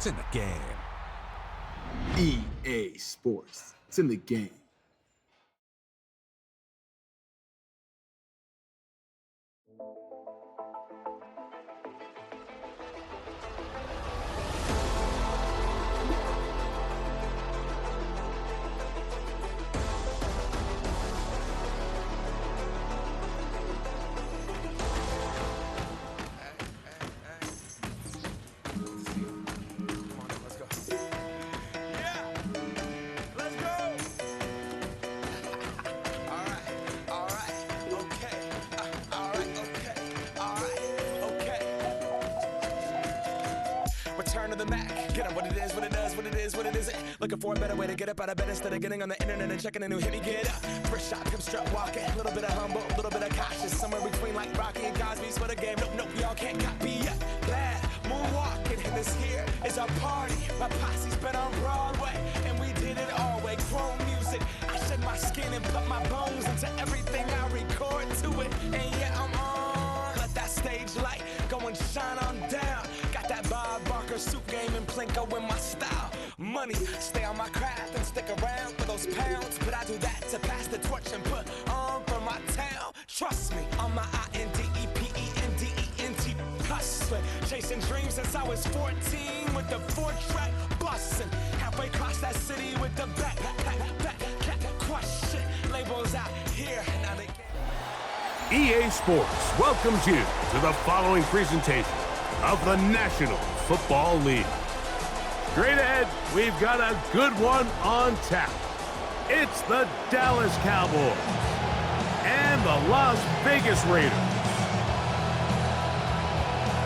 It's in the game. EA Sports. It's in the game. Return to the Mac. Get up what it is, what it does, what it is, what it isn't. Looking for a better way to get up out of bed instead of getting on the internet and checking a new hit. Me get up. First shot, come strut walking. A little bit of humble, a little bit of cautious. Somewhere between like Rocky and Cosby's for the game. Nope, y'all can't copy yet. Bad moonwalking. And this here is our party. My posse's been on Broadway, and we did it all way. Chrome music. I shed my skin and put my bones into everything I record to it. And yeah, I'm on. Let that stage light go and shine on down. Got that Bob Barker suit game and Plinko in my style. Money, stay on my craft and stick around for those pounds. But I do that to pass the torch and put on for my town. Trust me, on my INDEPENDENT hustling. Chasing dreams since I was 14 with the 4-track bustin'. Halfway across that city with the back crush shit. Labels out here, now they EA Sports welcomes you to the following presentation of the National Football League. Straight ahead, we've got a good one on tap. It's the Dallas Cowboys and the Las Vegas Raiders.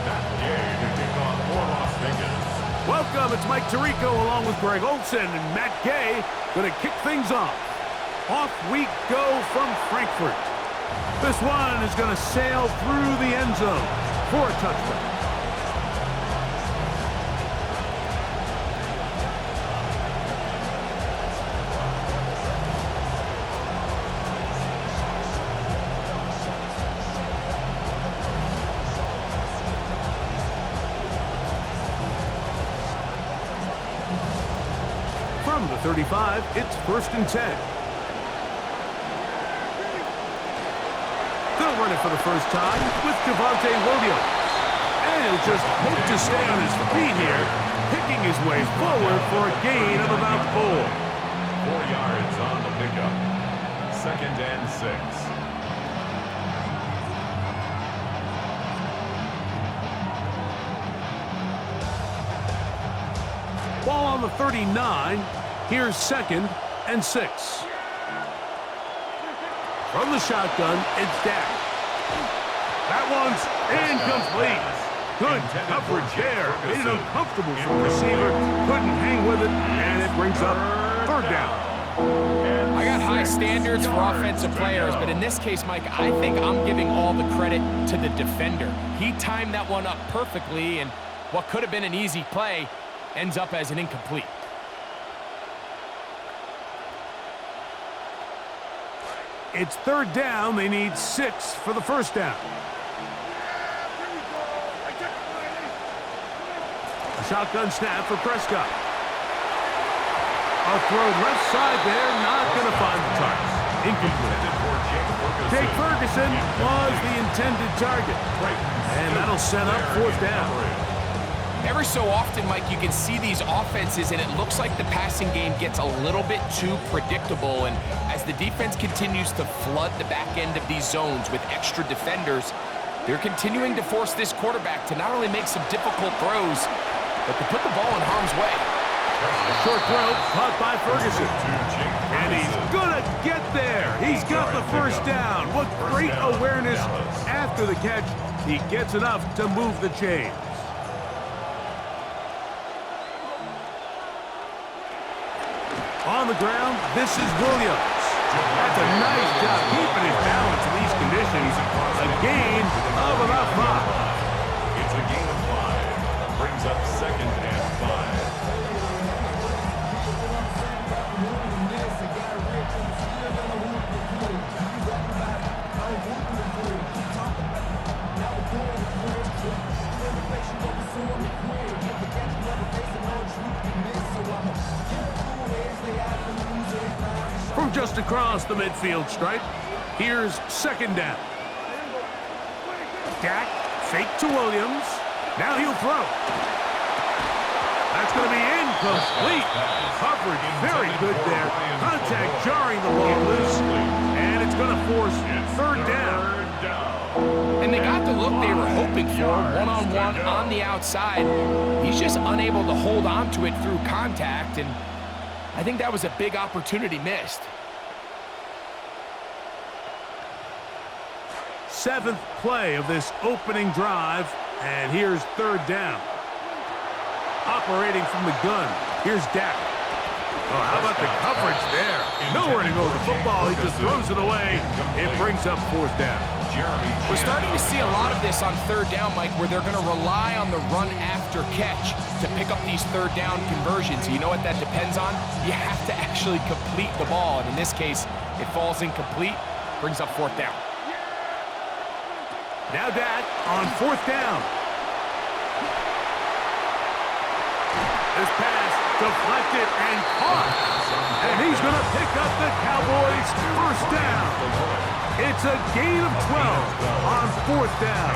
That game to kick off for Las Vegas. Welcome, it's Mike Tirico along with Greg Olson and Matt Gay going to kick things off. Off we go from Frankfurt. This one is going to sail through the end zone for a touchdown. From the 35, it's 1st and 10. They'll run it for the first time with Javonte Williams. And he'll just hope to stay on his feet here, picking his way forward for a gain of about 4. 4 yards on the pickup. 2nd and 6. Ball on the 39. Here's 2nd and 6. From the shotgun, it's Dak. That one's incomplete. Good coverage there. Made it uncomfortable for the receiver. Couldn't hang with it, and it brings up 3rd down. I got high standards for offensive players, but in this case, Mike, I think I'm giving all the credit to the defender. He timed that one up perfectly, and what could have been an easy play ends up as an incomplete. It's 3rd down. They need 6 for the 1st down. A shotgun snap for Prescott. A throw left side there, not going to find the target. Incomplete. Jake Ferguson was the intended target. And that'll set up 4th down. Every so often, Mike, you can see these offenses, and it looks like the passing game gets a little bit too predictable. And as the defense continues to flood the back end of these zones with extra defenders, they're continuing to force this quarterback to not only make some difficult throws, but to put the ball in harm's way. Short throw, caught by Ferguson. And he's gonna get there. He's got the 1st down. What great awareness after the catch. He gets enough to move the chains. On the ground, this is Williams. That's a nice job keeping his balance in these conditions. A gain of about 5. It's a gain of 5. Brings up 2nd and 5. just across the midfield stripe. Here's second down. Dak, fake to Williams. Now he'll throw. That's going to be incomplete. Coverage very good there. Contact jarring the ball loose. And it's going to force third down. And they got the look they were hoping for, one-on-one on the outside. He's just unable to hold on to it through contact, and I think that was a big opportunity missed. Seventh play of this opening drive, and here's third down. Operating from the gun, here's Dak. Oh, how about the coverage there? Nowhere to go with the football, he just throws it away. It brings up fourth down. We're starting to see a lot of this on third down, Mike, where they're going to rely on the run after catch to pick up these third down conversions. You know what that depends on? You have to actually complete the ball, and in this case, it falls incomplete, brings up fourth down. Now Dak on fourth down. This pass deflected and caught. And he's going to pick up the Cowboys' first down. It's a gain of 12 on fourth down.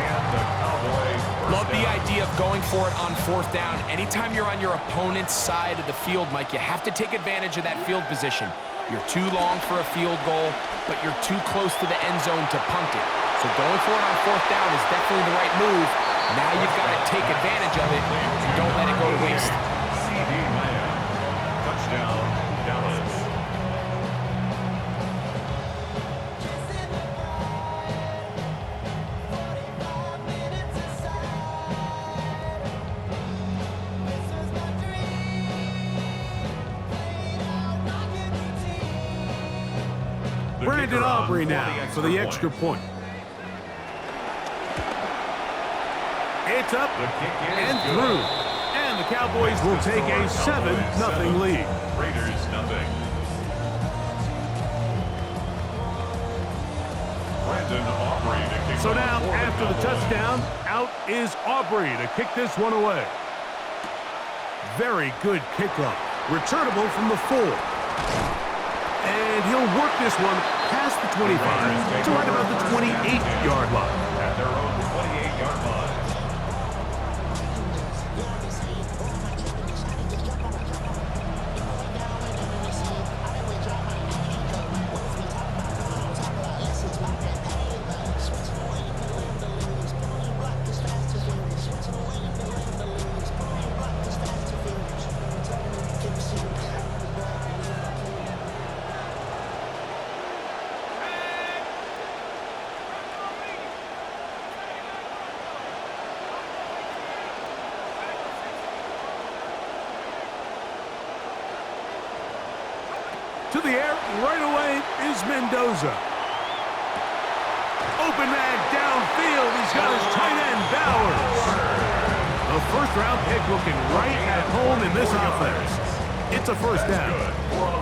Love the idea of going for it on fourth down. Anytime you're on your opponent's side of the field, Mike, you have to take advantage of that field position. You're too long for a field goal, but you're too close to the end zone to punt it. So going for it on fourth down is definitely the right move. Now you've got to take advantage of it and don't let it go to waste. Touchdown, Dallas. Brandon Aubrey now for the extra point. It's up and through. And the Cowboys will take a 7-0 lead. Raiders, nothing. Brandon Aubrey to kick. So now, after the touchdown, out is Aubrey to kick this one away. Very good kickoff. Returnable from the 4. And he'll work this one past the 25 to right about the 28-yard line. At their own 28-yard line. To the air, right away is Mendoza. Open man downfield, he's got his tight end, Bowers. A first-round pick looking right at home in this offense. It's a first down.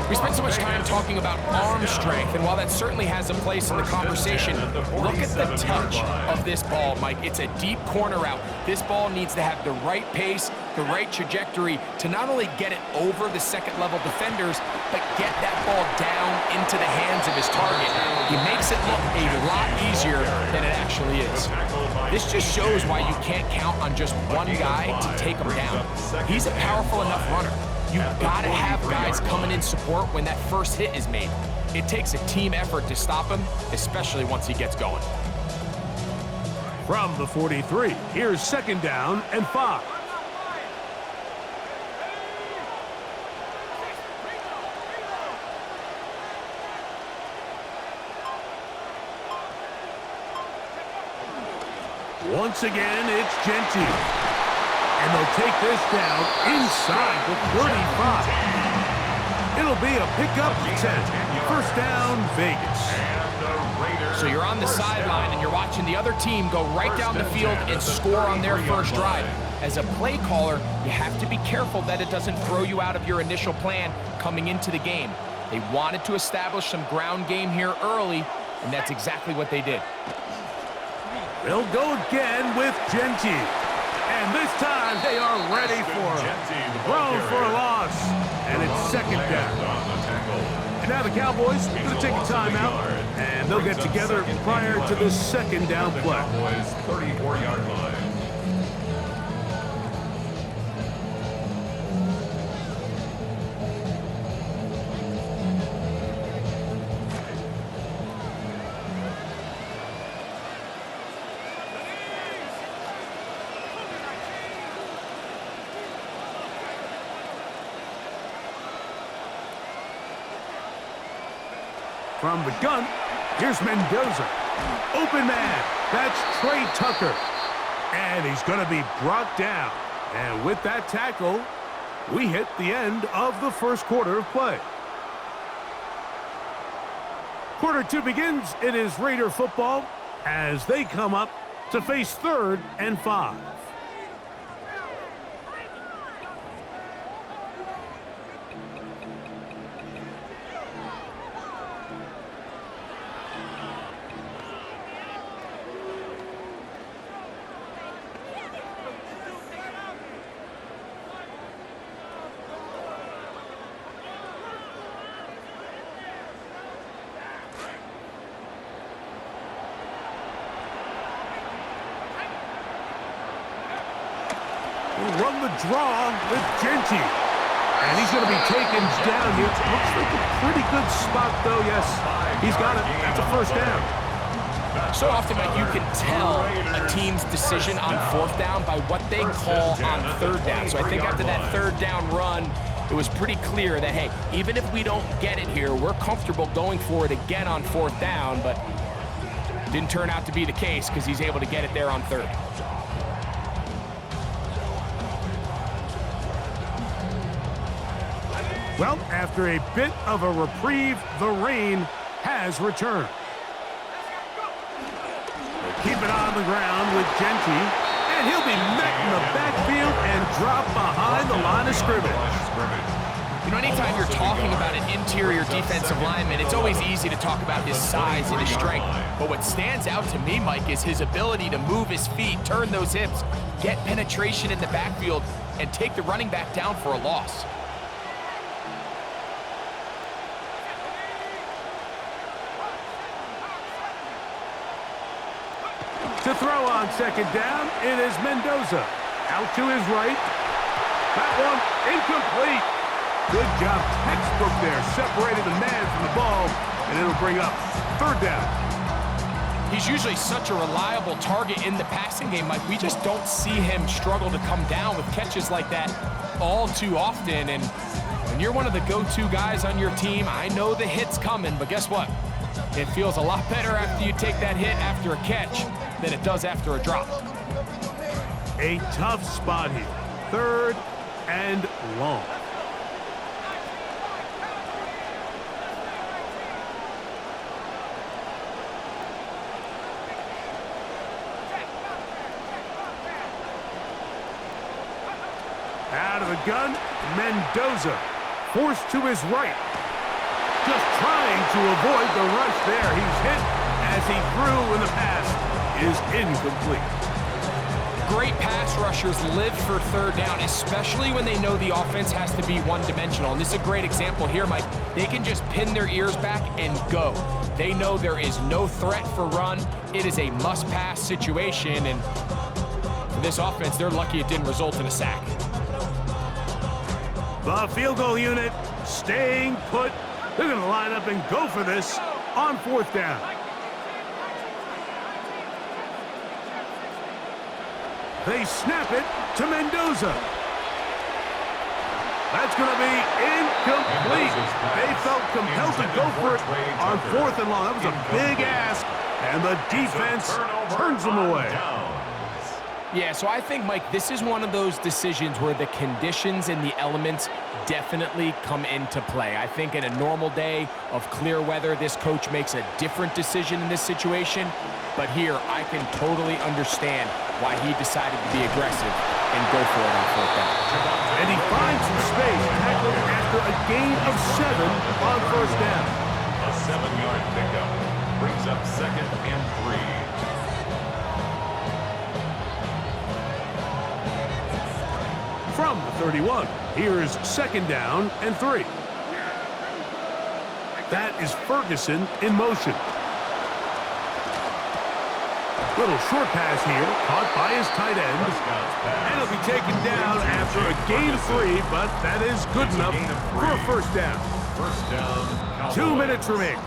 We spent so much time talking about arm strength, and while that certainly has a place in the conversation, look at the touch of this ball, Mike. It's a deep corner route. This ball needs to have the right pace, the right trajectory to not only get it over the second-level defenders, but get that ball down into the hands of his target. He makes it look a lot easier than it actually is. This just shows why you can't count on just one guy to take him down. He's a powerful enough runner. You've got to have guys coming in support when that first hit is made. It takes a team effort to stop him, especially once he gets going. From the 43, here's second down and 5. Once again, it's Gentile. And they'll take this down inside the 35. It'll be a pickup of 10. First down, Vegas. So you're on the sideline and you're watching the other team go right down the field and score on their first drive. As a play caller, you have to be careful that it doesn't throw you out of your initial plan coming into the game. They wanted to establish some ground game here early, and that's exactly what they did. They'll go again with Gentile. And this time they are ready for him. Thrown for a loss. And it's second down. Now the Cowboys are going to take a timeout, and they'll get together prior to this second down play. Cowboys 34-yard line. From the gun, here's Mendoza. Open man, that's Trey Tucker. And he's going to be brought down. And with that tackle, we hit the end of the first quarter of play. Quarter two begins. It is Raider football as they come up to face 3rd and 5. Run the draw with Genty. And he's going to be taken down here. Looks like a pretty good spot, though. Yes, he's got it. That's a first down. So often, Mike, you can tell a team's decision on 4th down by what they call on 3rd down. So I think after that 3rd down run, it was pretty clear that, hey, even if we don't get it here, we're comfortable going for it again on 4th down. But didn't turn out to be the case because he's able to get it there on 3rd. Well, after a bit of a reprieve, the rain has returned. Keep it on the ground with Genty, and he'll be met in the backfield and dropped behind the line of scrimmage. You know, anytime you're talking about an interior defensive lineman, it's always easy to talk about his size and his strength. But what stands out to me, Mike, is his ability to move his feet, turn those hips, get penetration in the backfield, and take the running back down for a loss. To throw on 2nd down, it is Mendoza. Out to his right. That one incomplete. Good job, textbook there, separating the man from the ball, and it'll bring up 3rd down. He's usually such a reliable target in the passing game, Mike. We just don't see him struggle to come down with catches like that all too often. And when you're one of the go-to guys on your team, I know the hit's coming, but guess what? It feels a lot better after you take that hit after a catch than it does after a drop. A tough spot here. 3rd and long. Out of the gun, Mendoza forced to his right. Just trying to avoid the rush there. He's hit as he threw, and the pass is incomplete. Great pass rushers live for 3rd down, especially when they know the offense has to be one-dimensional. And this is a great example here, Mike. They can just pin their ears back and go. They know there is no threat for run. It is a must-pass situation, and for this offense, they're lucky it didn't result in a sack. The field goal unit staying put. They're going to line up and go for this on 4th down. They snap it to Mendoza. That's going to be incomplete. They felt compelled to go for it on 4th and long. That was a big ask, and the defense turns them away. Yeah, so I think, Mike, this is one of those decisions where the conditions and the elements definitely come into play. I think in a normal day of clear weather, this coach makes a different decision in this situation. But here, I can totally understand why he decided to be aggressive and go for it on 4th down. And he finds some space, tackled after a gain of 7 on 1st down. A 7-yard pickup brings up 2nd and 3. From the 31, here's 2nd down and 3. That is Ferguson in motion. Little short pass here, caught by his tight end. And he'll be taken down after a gain of 3, but that is good enough for a first down. First down, 2 minutes remaining.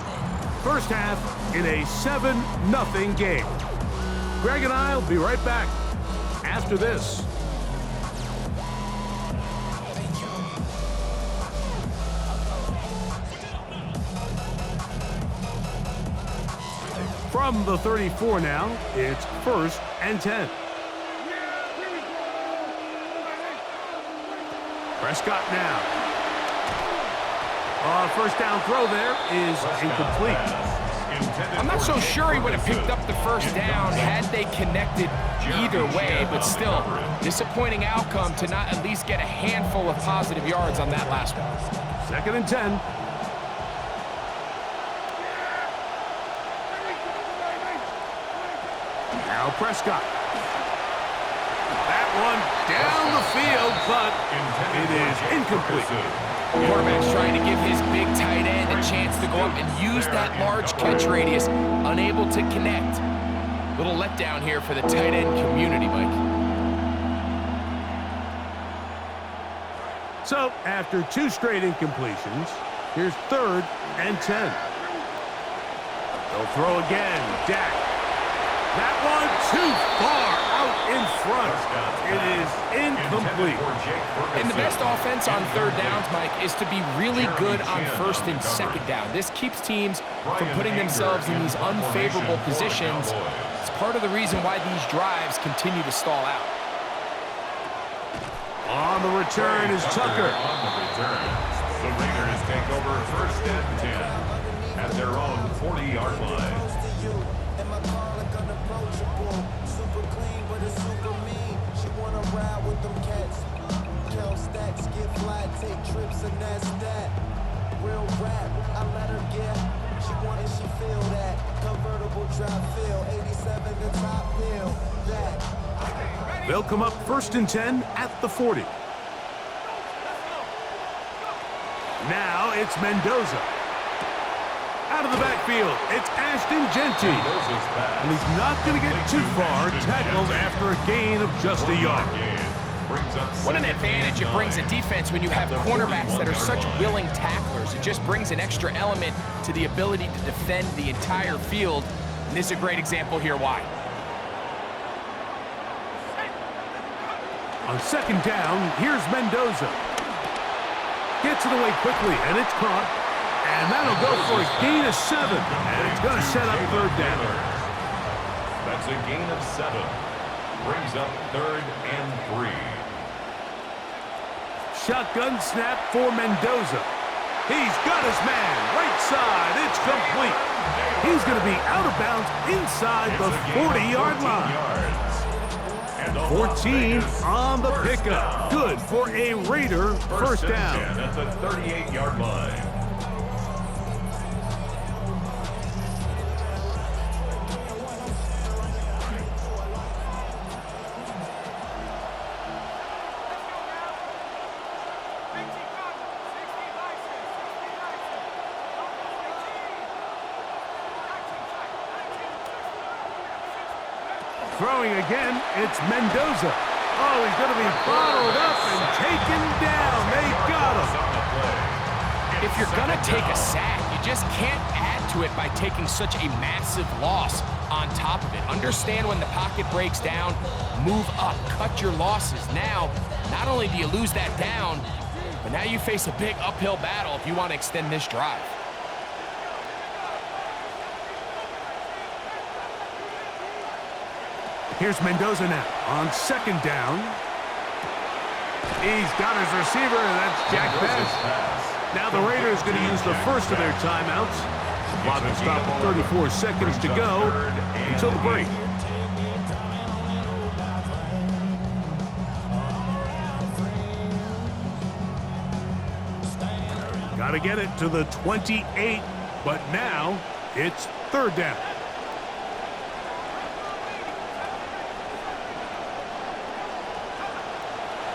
First half in a 7-0 game. Greg and I will be right back after this. From the 34 now, it's 1st and 10. Prescott now. First down throw there is incomplete. I'm not so sure he would have picked up the first down had they connected either way, but still, disappointing outcome to not at least get a handful of positive yards on that last one. 2nd and 10. Now Prescott. That one down the field, but it is incomplete. Quarterback's trying to give his big tight end a chance to go up and use that large catch radius, unable to connect. Little letdown here for the tight end community, Mike. So, after 2 straight incompletions, here's 3rd and 10. They'll throw again. Dak. That one too far out in front. It is incomplete. And the best offense on 3rd downs, Mike, is to be really good on 1st and 2nd down. This keeps teams from putting themselves in these unfavorable positions. It's part of the reason why these drives continue to stall out. On the return is Tucker. On the return, the Raiders take over 1st and 10 at their own 40-yard line. Super clean, but it's super mean. She wanna ride with them cats. Count stacks, get fly, take trips, and that's that. Real rap, I let her get. She want and she feel that. Convertible drive feel, 87 the top bill. That. They'll come up 1st and 10 at the 40. Now it's Mendoza. Out of the backfield, it's Ashton Genty. And he's not going to get too far, tackled after a gain of just a yard. What an advantage it brings a defense when you have cornerbacks that are such willing tacklers. It just brings an extra element to the ability to defend the entire field. And this is a great example here why. On 2nd down, here's Mendoza. Gets it away quickly, and it's caught. And that'll go for a gain of 7. And it's going to set up 3rd down. That's a gain of 7. Brings up 3rd and 3. Shotgun snap for Mendoza. He's got his man. Right side. It's complete. He's going to be out of bounds inside the 40-yard line. 14 on the pickup. Good for a Raider first down. At the 38-yard line. Throwing again, it's Mendoza. Oh, he's going to be bottled up and taken down. They got him. If you're going to take a sack, you just can't add to it by taking such a massive loss on top of it. Understand when the pocket breaks down, move up, cut your losses. Now, not only do you lose that down, but now you face a big uphill battle if you want to extend this drive. Here's Mendoza now on 2nd down. He's got his receiver, and that's Jack Pass. Now the Raiders going to use the first of their timeouts. Clock will stop at 34 seconds to go until the break. Got to get it to the 28, but now it's 3rd down.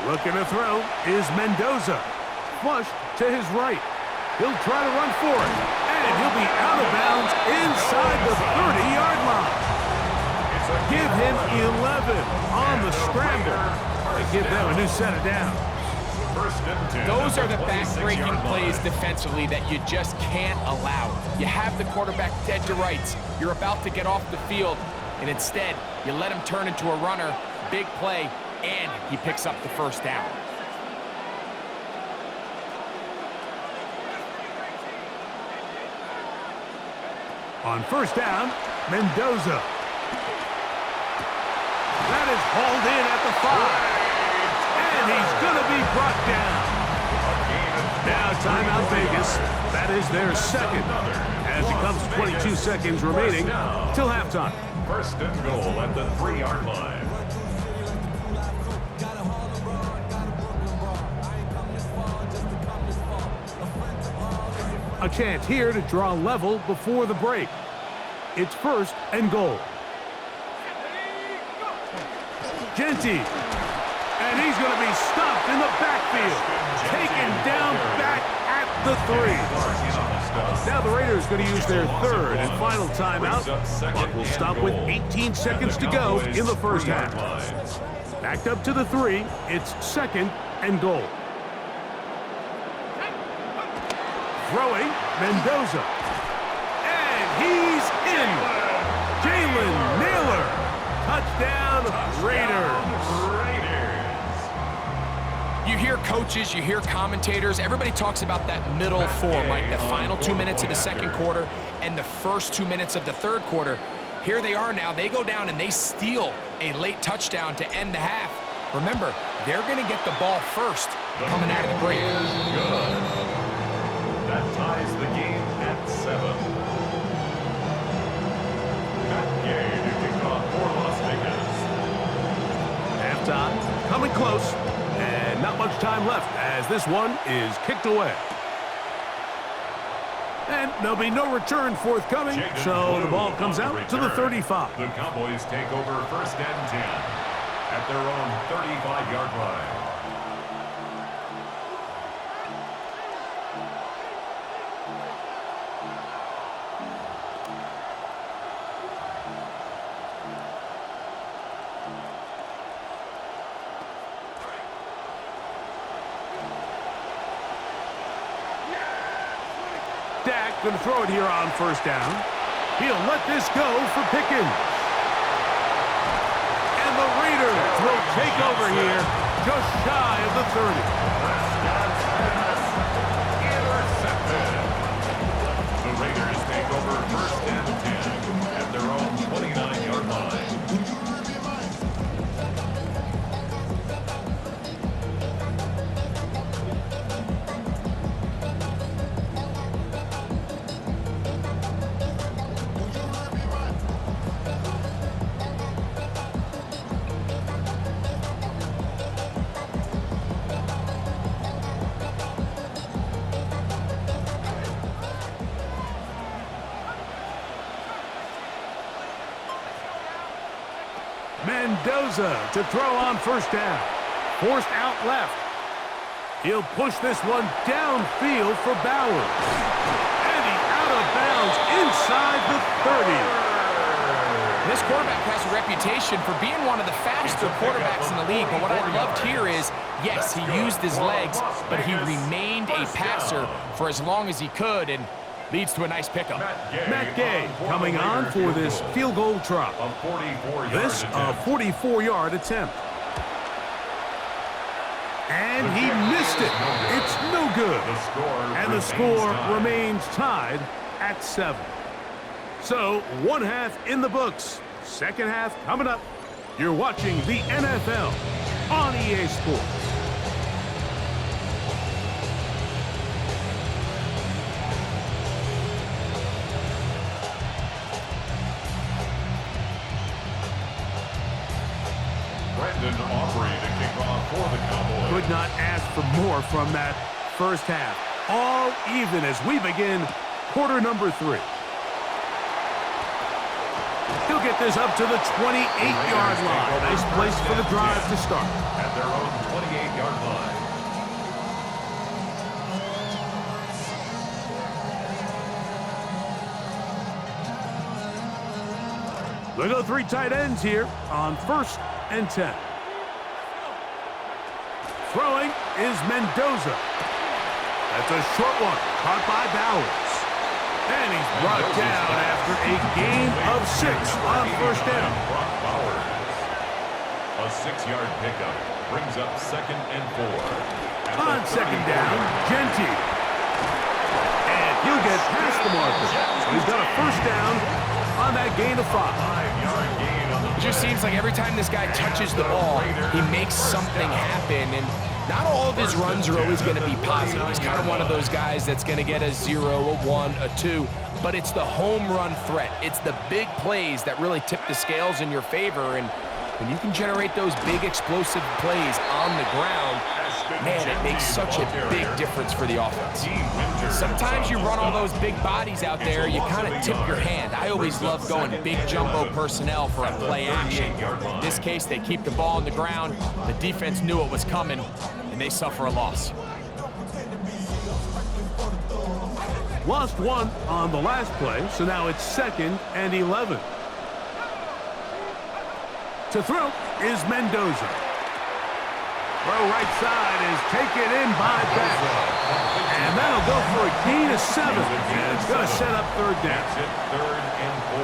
Looking to throw is Mendoza. Flush to his right. He'll try to run for it. And And he'll be out of bounds inside the 30-yard line. Give him 11 on the scramble. And give them a new set of downs. Those are the back-breaking plays defensively that you just can't allow. You have the quarterback dead to rights. You're about to get off the field, and instead, you let him turn into a runner, big play, and he picks up the first down. On first down, Mendoza. That is hauled in at the 5. And he's going to be brought down. Now timeout Vegas. That is their second. As it comes 22 seconds remaining till halftime. First and goal at the 3-yard line. A chance here to draw level before the break. It's first and goal. Genty. And he's going to be stopped in the backfield. Taken down back at the 3. Now the Raiders going to use their third and final timeout. Clock will stop with 18 seconds to go in the first half. Backed up to the 3. It's second and goal. Throwing, Mendoza. And he's in. Jalen Naylor. Touchdown, Raiders. You hear coaches, you hear commentators, everybody talks about that middle four, like the final 2 minutes of the second quarter and the first 2 minutes of the third quarter. Here they are now. They go down and they steal a late touchdown to end the half. Remember, they're going to get the ball first coming out of the break. Good. That ties the game at 7. Matt Gay to kick off for Las Vegas. Halftime coming close. And not much time left as this one is kicked away. And there'll be no return forthcoming, so the ball comes out to the 35. The Cowboys take over first and 10 at their own 35-yard line. Dak going to throw it here on first down. He'll let this go for Pickens. And the Raiders will take over here just shy of the 30. The Raiders take over first and 10 at their own 29-yard line. Mendoza to throw on first down. Forced out left. He'll push this one downfield for Bowers. And he's out of bounds inside the 30. This quarterback has a reputation for being one of the faster quarterbacks in the league, but what I loved here is, yes, he used his legs, but he remained a passer for as long as he could, and leads to a nice pickup. Matt Gay coming on for this field goal try. This a 44-yard attempt. And he missed it. It's no good. And the score remains tied at 7. So, one half in the books. Second half coming up. You're watching the NFL on EA Sports. Could not ask for more from that first half. All even as we begin quarter number 3. He'll get this up to the 28-yard line. Nice place for the drive to start. At their own 28-yard line. They go 3 tight ends here on 1st and 10. Throwing is Mendoza. That's a short one, caught by Bowers. And he's brought down after a gain of 6 on 1st down. A 6-yard pickup brings up 2nd and 4. On 2nd down, Genty. And he'll get past the marker. So he's got a 1st down on that gain of 5. 5-yard gain on the It just seems like every time this guy touches the ball, he makes something happen. And not all of his runs are always going to be positive. He's kind of one of those guys that's going to get a 0, a 1, a 2. But it's the home run threat. It's the big plays that really tip the scales in your favor. And when you can generate those big explosive plays on the ground, man, it makes such a big difference for the offense. Sometimes you run all those big bodies out there, you kind of tip your hand. I always love going big jumbo personnel for a play action. In this case, they keep the ball on the ground. The defense knew it was coming, and they suffer a loss. Lost 1 on the last play, so now it's 2nd and 11. To throw is Mendoza. Throw right side is taken in by Beck. And that'll go for a gain of 7. And it's going to set up 3rd down. 3rd and 4.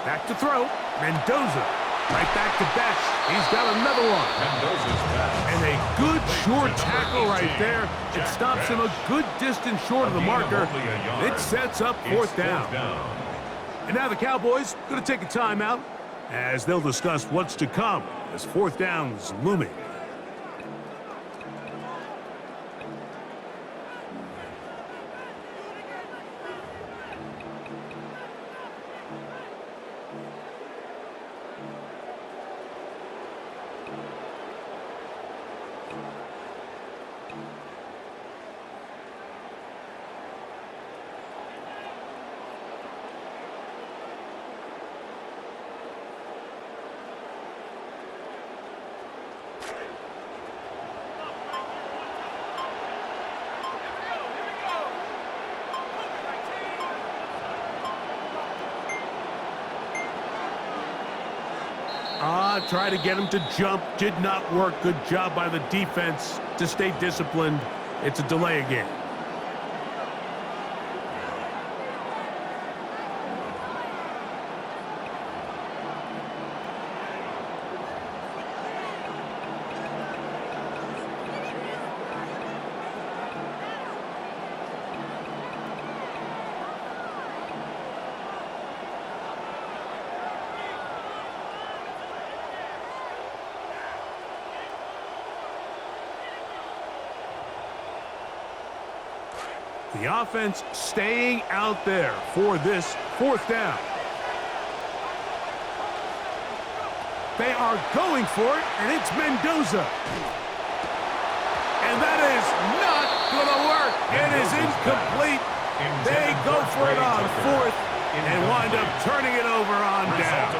Back to throw. Mendoza. Right back to Beck. He's got another one. Mendoza's back. And a good short tackle right there. It stops him a good distance short of the marker. It sets up 4th down. And now the Cowboys going to take a timeout as they'll discuss what's to come as 4th down is looming. Try to get him to jump. Did not work. Good job by the defense to stay disciplined. It's a delay again. The offense staying out there for this 4th down. They are going for it, and it's Mendoza. And that is not going to work. It is incomplete. They go for it on 4th and wind up turning it over on down.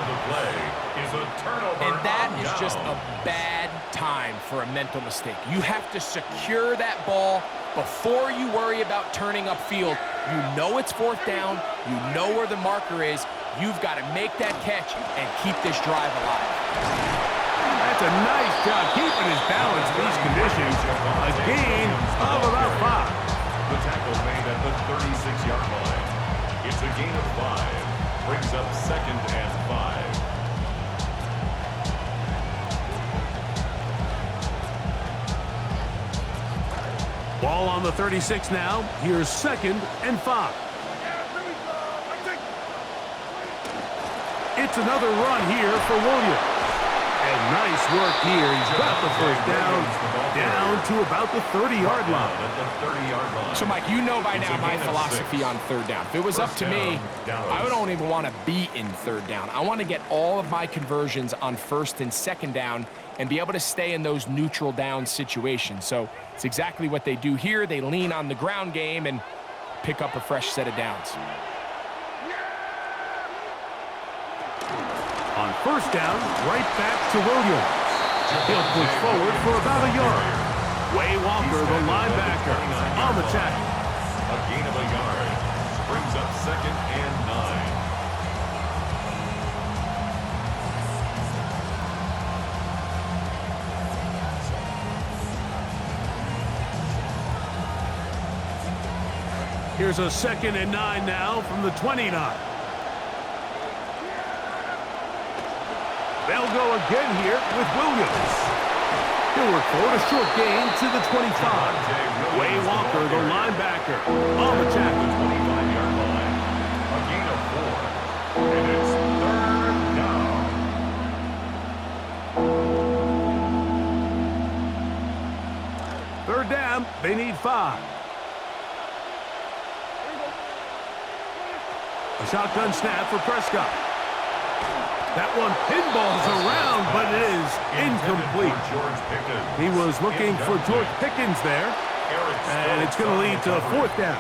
And that is just a bad time for a mental mistake. You have to secure that ball before you worry about turning upfield. You know it's 4th down. You know where the marker is. You've got to make that catch and keep this drive alive. That's a nice job keeping his balance in these conditions. A gain of about 5. The tackle made at the 36-yard line. It's a gain of 5. Brings up 2nd and 5. Ball on the 36 now. Here's 2nd and 5. It's another run here for Williams. And nice work here. He's got the 1st down to about the 30-yard line. So, Mike, you know by now my philosophy on 3rd down. If it was up to me, I don't even want to be in 3rd down. I want to get all of my conversions on 1st and 2nd down and be able to stay in those neutral down situations. So it's exactly what they do here. They lean on the ground game and pick up a fresh set of downs. On 1st down, right back to Williams. He'll push forward for about a yard. Way Walker, the linebacker, on the tackle. A gain of a yard. Brings up second and 9. Here's a 2nd and 9 now from the 29. They'll go again here with Williams. He'll work forward, a short gain to the 25. Way Walker, the linebacker, on the tackle. 25-yard line. A gain of 4. And it's 3rd down. 3rd down, they need 5. A shotgun snap for Prescott. That one pinballs around, but it is incomplete. He was looking for George Pickens there, and it's going to lead to a 4th down.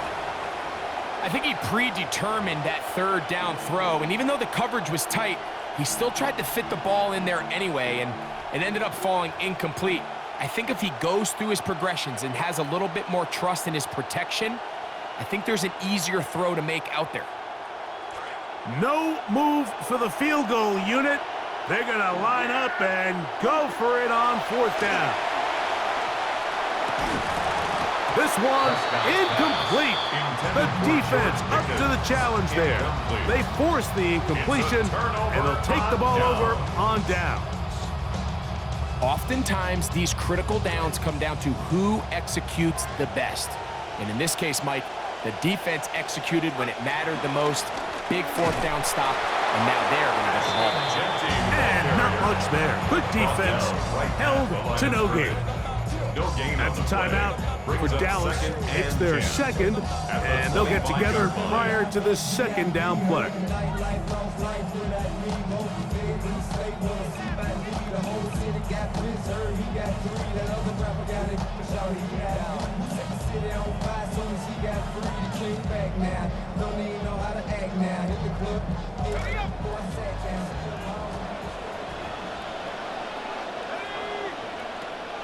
I think he predetermined that 3rd down throw, and even though the coverage was tight, he still tried to fit the ball in there anyway, and it ended up falling incomplete. I think if he goes through his progressions and has a little bit more trust in his protection, I think there's an easier throw to make out there. No move for the field goal unit. They're going to line up and go for it on 4th down. This one incomplete. The defense up to the challenge there. They force the incompletion, and they'll take the ball over on downs. Oftentimes, these critical downs come down to who executes the best. And in this case, Mike, the defense executed when it mattered the most. Big 4th down stop, and now they're going to get the ball back. And not much there. Good defense, held to no gain. That's a timeout for Dallas. It's their 2nd, and they'll get together prior to the 2nd down play.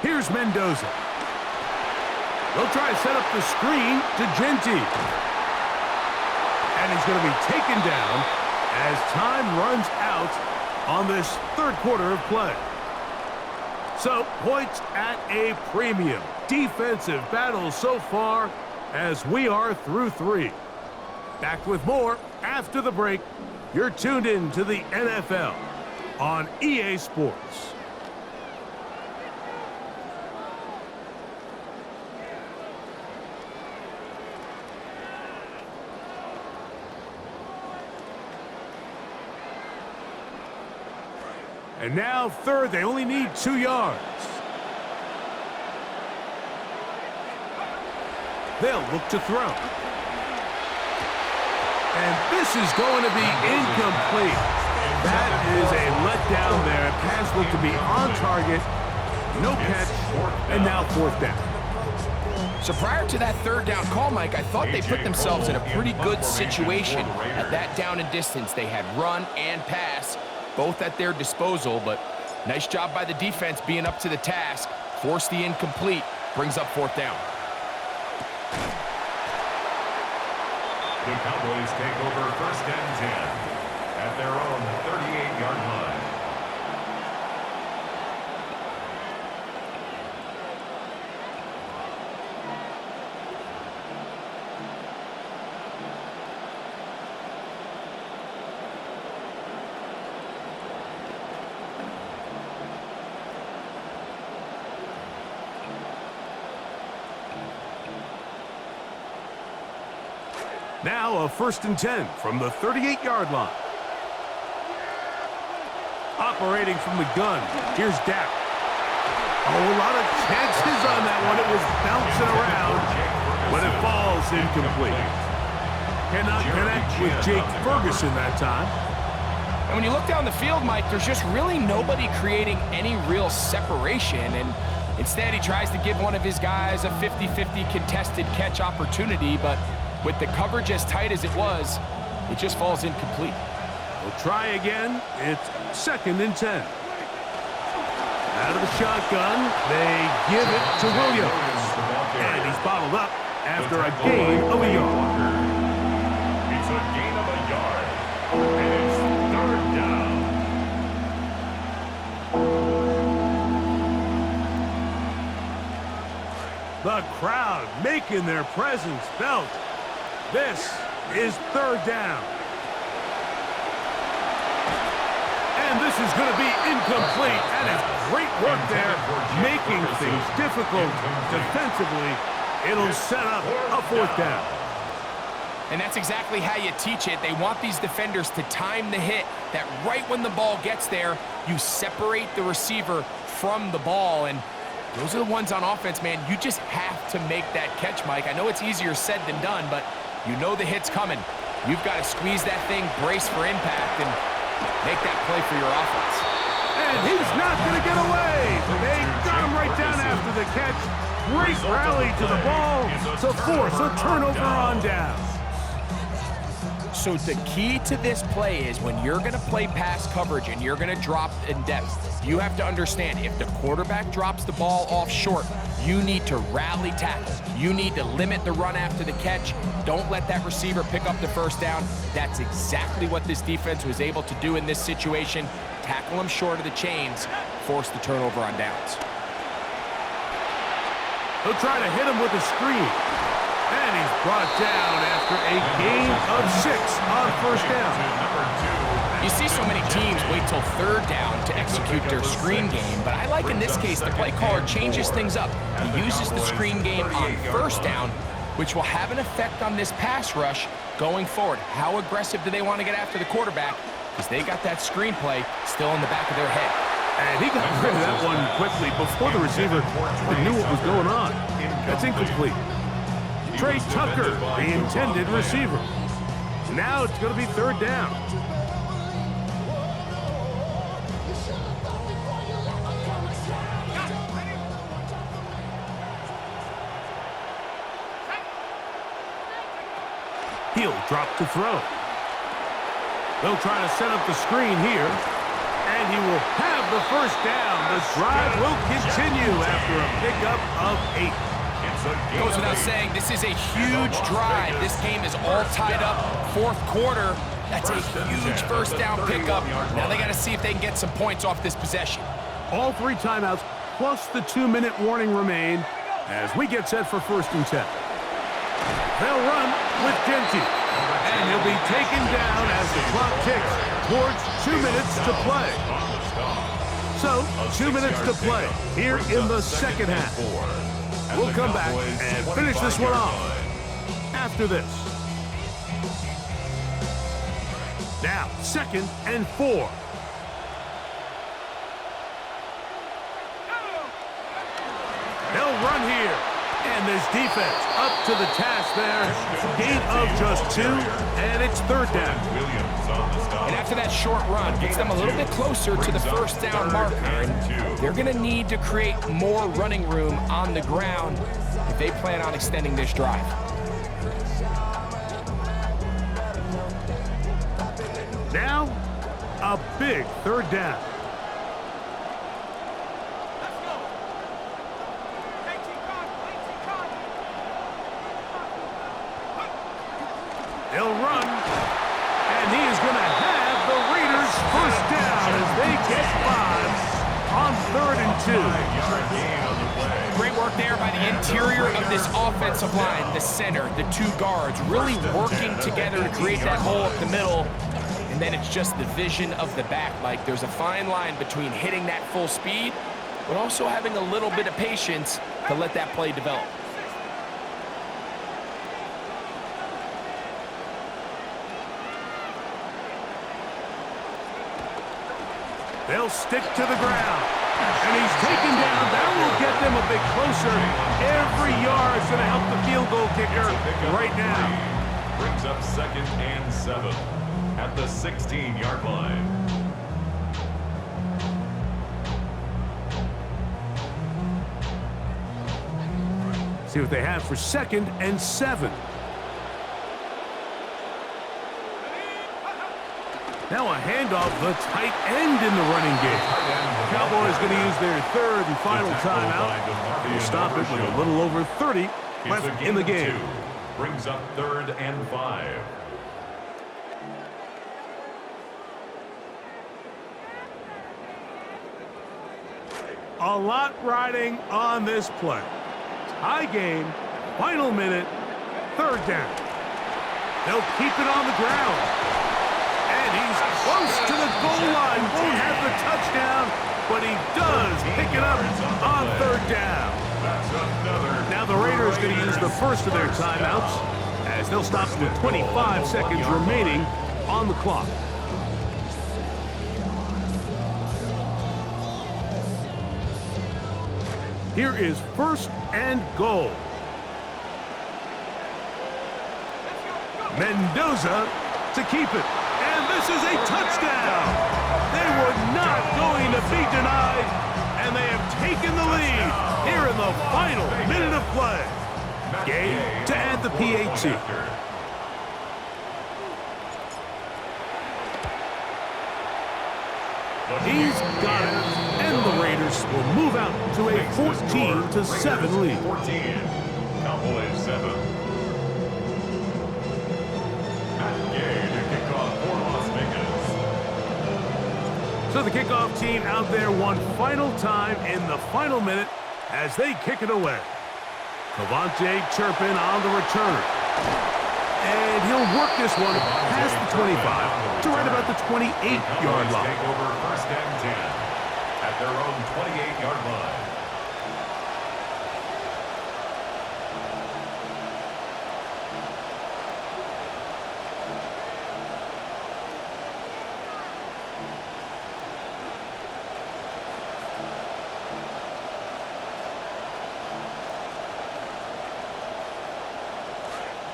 Here's Mendoza. They'll try to set up the screen to Genty. And he's going to be taken down as time runs out on this 3rd quarter of play. So, points at a premium. Defensive battle so far as we are through 3. Back with more after the break. You're tuned in to the NFL on EA Sports. And now 3rd, they only need 2 yards. They'll look to throw. And this is going to be incomplete. That is a letdown there. Pass looked to be on target. No catch. And now 4th down. So prior to that 3rd down call, Mike, I thought they put themselves in a pretty good situation at that down and distance. They had run and pass, both at their disposal, but nice job by the defense being up to the task. Force the incomplete, brings up 4th down. The Cowboys take over 1st and 10 at their own 38-yard line. Now a 1st and 10 from the 38-yard line. Operating from the gun, here's Dak. Oh, a lot of chances on that one. It was bouncing around, but it falls incomplete. Cannot connect with Jake Ferguson that time. And when you look down the field, Mike, there's just really nobody creating any real separation, and instead he tries to give one of his guys a 50-50 contested catch opportunity, but with the coverage as tight as it was, it just falls incomplete. We'll try again. It's 2nd and 10. Out of the shotgun, they give it to Williams. And he's bottled up after a gain of a yard. It's a gain The crowd making their presence felt. This is third down. And this is going to be incomplete. That is great work there, making things difficult defensively. It'll set up a fourth down. And that's exactly how you teach it. They want these defenders to time the hit, that right when the ball gets there, you separate the receiver from the ball. And those are the ones on offense, man. You just have to make that catch, Mike. I know it's easier said than done, but you know the hit's coming. You've got to squeeze that thing, brace for impact, and make that play for your offense. And he's not going to get away. They got him right down after the catch. Great rally to the ball to force a turnover on down. So the key to this play is when you're going to play pass coverage and you're going to drop in depth, you have to understand if the quarterback drops the ball off short, you need to rally tackle. You need to limit the run after the catch. Don't let that receiver pick up the first down. That's exactly what this defense was able to do in this situation. Tackle him short of the chains, force the turnover on downs. He'll try to hit him with a screen. And he's brought down after a gain of 6 on first down. You see so many teams wait till third down to execute their screen game, but I like in this case the play caller changes things up. He uses the screen game on first down, which will have an effect on this pass rush going forward. How aggressive do they want to get after the quarterback? Because they got that screen play still in the back of their head. And he got rid of that one quickly before the receiver even knew what was going on. That's incomplete. Trey Tucker, the intended receiver. Now it's going to be third down. He'll drop to throw. They'll try to set up the screen here. And he will have the first down. The drive will continue after a pickup of 8. Goes without saying, this is a huge drive. This game is all tied up. Fourth quarter, that's a huge first down pickup. Now they got to see if they can get some points off this possession. All 3 timeouts plus the 2-minute warning remain as we get set for first and 10. They'll run with Genty. And he'll be taken down as the clock ticks towards 2 minutes to play. So, 2 minutes to play here in the second half. We'll come back and finish this one off after this. Now, 2nd and 4. They'll run here. And this defense up to the task there. Gain of just 2, and it's third down. And after that short run, gets them a little bit closer to the first down marker. And they're going to need to create more running room on the ground if they plan on extending this drive. Now, a big third down. They'll run, and he is going to have the Raiders first down as they get 5 on 3rd and 2. Great work there by the interior of this offensive line, the center, the 2 guards, really working together to create that hole up the middle. And then it's just the vision of the back. Like there's a fine line between hitting that full speed, but also having a little bit of patience to let that play develop. They'll stick to the ground. And he's taken down. That will get them a bit closer. Every yard's going to help the field goal kicker right now. Brings up 2nd and 7 at the 16-yard line. See what they have for 2nd and 7. Now a handoff, the tight end in the running game. Cowboys going to use their 3rd and final timeout. We'll stop it with a little over 30 left in the game. Brings up 3rd and 5. A lot riding on this play. High game, final minute, third down. They'll keep it on the ground. And he's close to the goal line. Won't have the touchdown, but he does pick it up on third down. Now the Raiders are going to use the first of their timeouts as they'll stop with 25 seconds remaining on the clock. Here is first and goal. Mendoza to keep it. And this is a touchdown. They were not going to be denied, and they have taken the lead here in the final minute of play. Game to add the PAT. He's got it, and the Raiders will move out to a 14-7 lead. 14, Cowboys 7. So the kickoff team out there one final time in the final minute as they kick it away. Cavante Turpin on the returner. And he'll work this one past the 25 to right about the 28-yard line. Take over first and 10 at their own 28-yard line.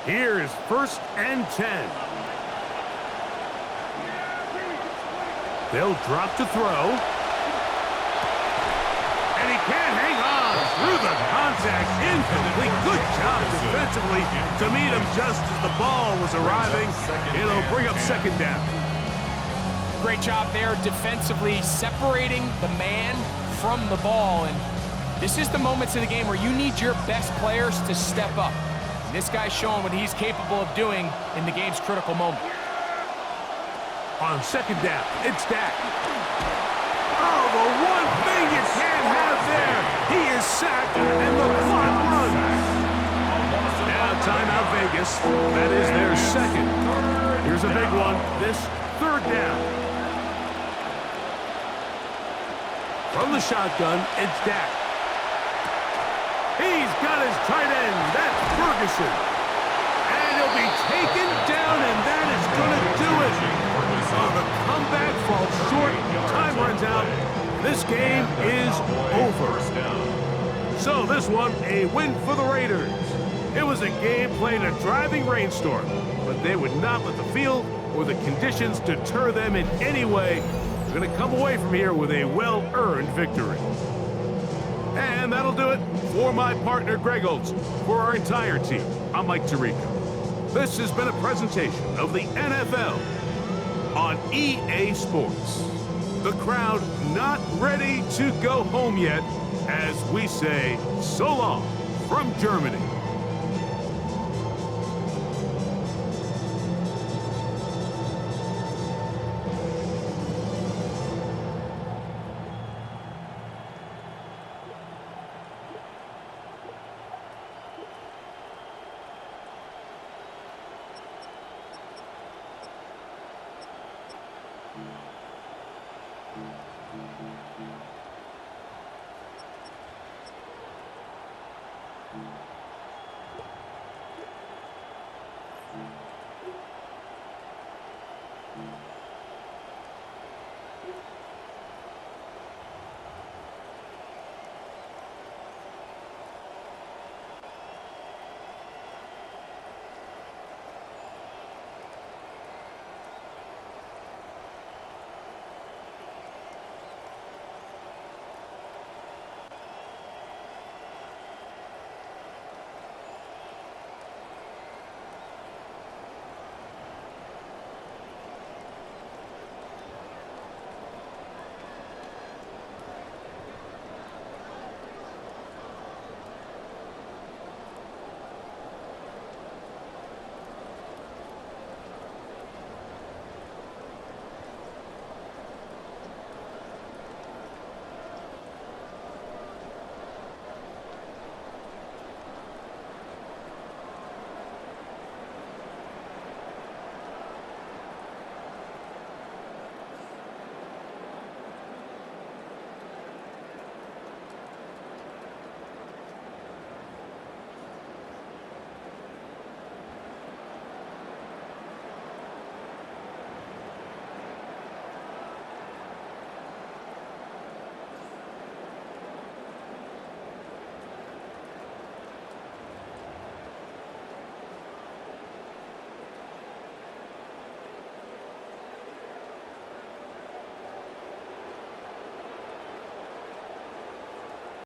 Here is first and 10. They'll drop to throw. And he can't hang on through the contact. Incomplete. Good job defensively to meet him just as the ball was arriving. It'll bring up second down. Great job there defensively, separating the man from the ball. And this is the moments of the game where you need your best players to step up. And this guy's showing what he's capable of doing in the game's critical moment. On second down, it's Dak. Oh, the one thing you can't have there. He is sacked, and the clock runs. Now timeout Vegas. That is their second. Here's a big one. This third down. From the shotgun, it's Dak. He's got his tight end. That's Ferguson. And he'll be taken down, and that is going to do it. Oh, the comeback falls short. Time runs out. This game is over. So this one, a win for the Raiders. It was a game played in a driving rainstorm, but they would not let the field or the conditions deter them in any way. They're going to come away from here with a well-earned victory. And that'll do it for my partner, Greg Olson. For our entire team, I'm Mike Tirico. This has been a presentation of the NFL on EA Sports. The crowd not ready to go home yet as we say so long from Germany.